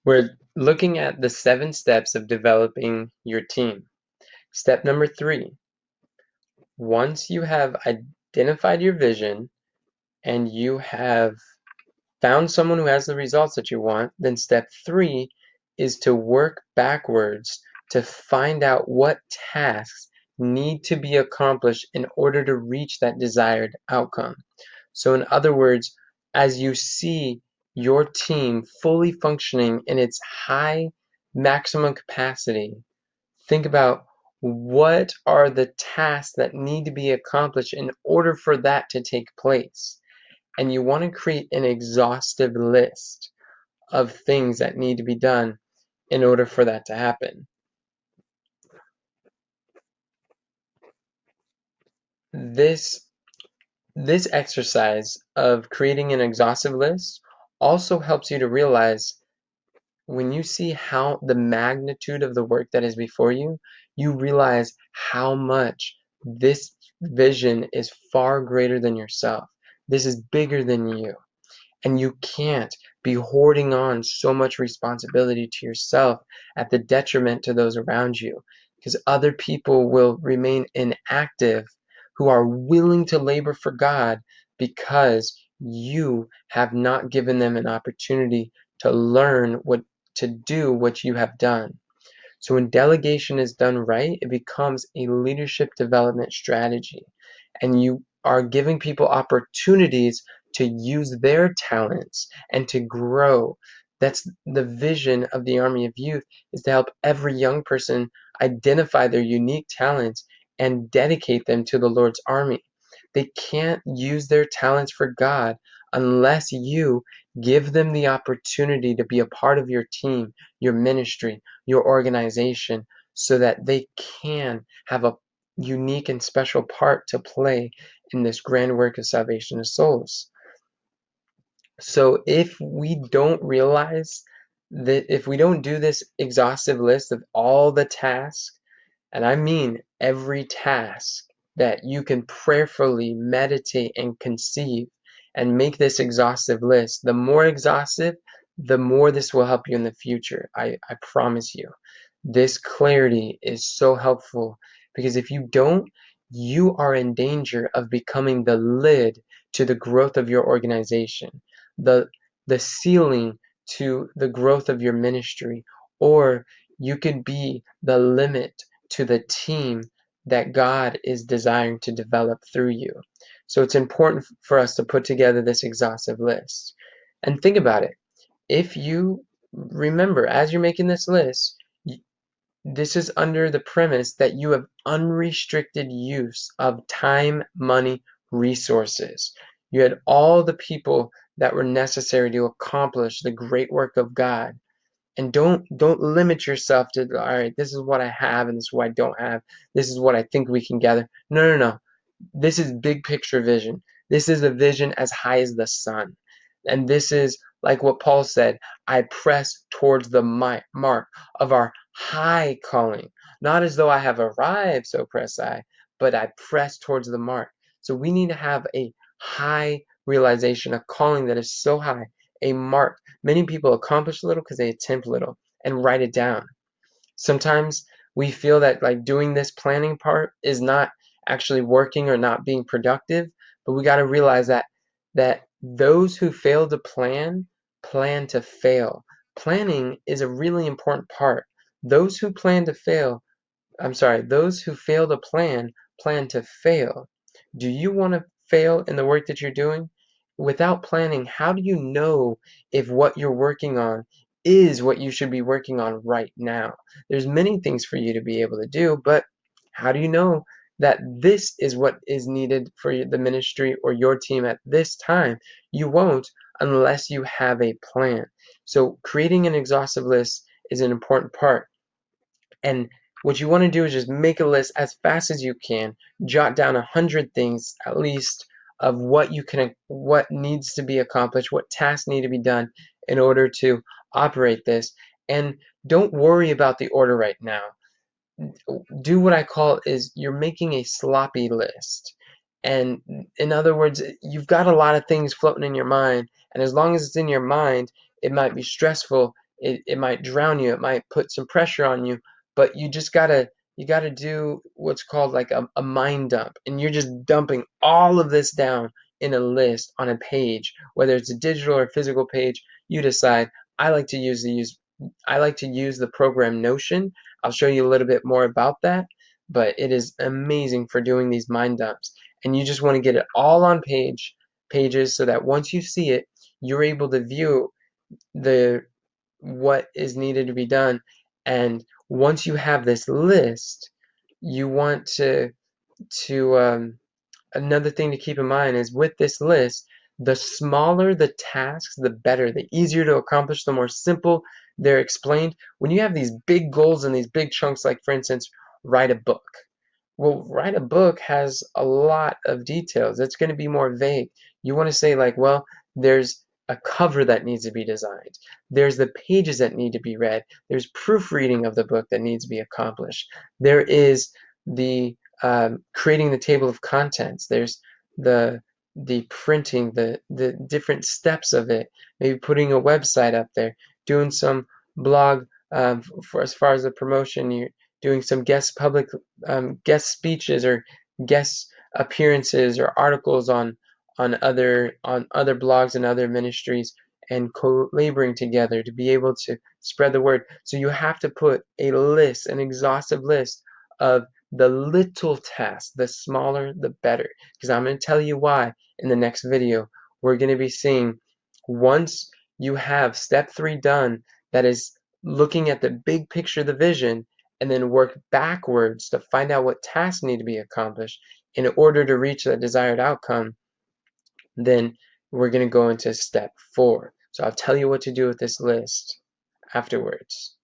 We're looking at the 7 steps of developing your team. Step number 3, once you have identified your vision and you have found someone who has the results that you want, then step 3 is to work backwards to find out what tasks need to be accomplished in order to reach that desired outcome. So in other words, as you see your team fully functioning in its high maximum capacity, think about what are the tasks that need to be accomplished in order for that to take place. And you want to create an exhaustive list of things that need to be done in order for that to happen. This This exercise of creating an exhaustive list also helps you to realize when you see how the magnitude of the work that is before you, you realize how much this vision is far greater than yourself. This is bigger than you. And you can't be hoarding on so much responsibility to yourself at the detriment to those around you, because other people will remain inactive who are willing to labor for God because you have not given them an opportunity to learn to do what you have done. So when delegation is done right, it becomes a leadership development strategy. And you are giving people opportunities to use their talents and to grow. That's the vision of the Army of Youth, is to help every young person identify their unique talents and dedicate them to the Lord's army. They can't use their talents for God unless you give them the opportunity to be a part of your team, your ministry, your organization, so that they can have a unique and special part to play in this grand work of salvation of souls. So if we don't realize that, if we don't do this exhaustive list of all the tasks, and I mean every task that you can prayerfully meditate and conceive, and make this exhaustive list, the more exhaustive, the more this will help you in the future. I promise you. This clarity is so helpful, because if you don't, you are in danger of becoming the lid to the growth of your organization, the the ceiling to the growth of your ministry, or you could be the limit to the team that God is desiring to develop through you. So it's important for us to put together this exhaustive list. And think about it. If you remember, as you're making this list, this is under the premise that you have unrestricted use of time, money, resources. You had all the people that were necessary to accomplish the great work of God. And don't limit yourself to, all right, this is what I have and this is what I don't have. This is what I think we can gather. No, no, no. This is big picture vision. This is a vision as high as the sun. And this is like what Paul said, I press towards the mark of our high calling. Not as though I have arrived, so press I, but I press towards the mark. So we need to have a high realization, a calling that is so high, a mark. Many people accomplish little because they attempt little, and write it down. Sometimes we feel that like doing this planning part is not actually working or not being productive, but we got to realize that those who fail to plan to fail. Planning is a really important part. Those who plan to fail, I'm sorry, those who fail to plan to fail. Do you want to fail in the work that you're doing? Without planning, how do you know if what you're working on is what you should be working on right now? There's many things for you to be able to do, but how do you know that this is what is needed for the ministry or your team at this time? You won't unless you have a plan. So creating an exhaustive list is an important part. And what you want to do is just make a list as fast as you can, jot down 100 things at least of what needs to be accomplished, what tasks need to be done in order to operate this. And don't worry about the order right now. Do what I call is you're making a sloppy list. And in other words, you've got a lot of things floating in your mind, and as long as it's in your mind, it might be stressful It might drown you, it might put some pressure on you, but you gotta do what's called like a mind dump, and you're just dumping all of this down in a list on a page, whether it's a digital or physical page. You decide. I like to use the program Notion. I'll show you a little bit more about that, but it is amazing for doing these mind dumps. And you just want to get it all on pages so that once you see it, you're able to view the what is needed to be done. And once you have this list, you want to another thing to keep in mind is with this list, the smaller the tasks, the better. The easier to accomplish, the more simple they're explained. When you have these big goals and these big chunks, like for instance, write a book. Well, write a book has a lot of details. It's going to be more vague. You want to say like, well, there's a cover that needs to be designed. There's the pages that need to be read. There's proofreading of the book that needs to be accomplished. There is the creating the table of contents. There's the printing, the different steps of it. Maybe putting a website up there, doing some blog for as far as the promotion. You're doing some guest speeches or guest appearances or articles on other blogs and other ministries, and collaborating together to be able to spread the word. So you have to put a list, an exhaustive list of the little tasks. The smaller, the better. Because I'm going to tell you why in the next video. We're going to be seeing once you have step 3 done, that is looking at the big picture, the vision, and then work backwards to find out what tasks need to be accomplished in order to reach the desired outcome, then we're going to go into step 4. So I'll tell you what to do with this list afterwards.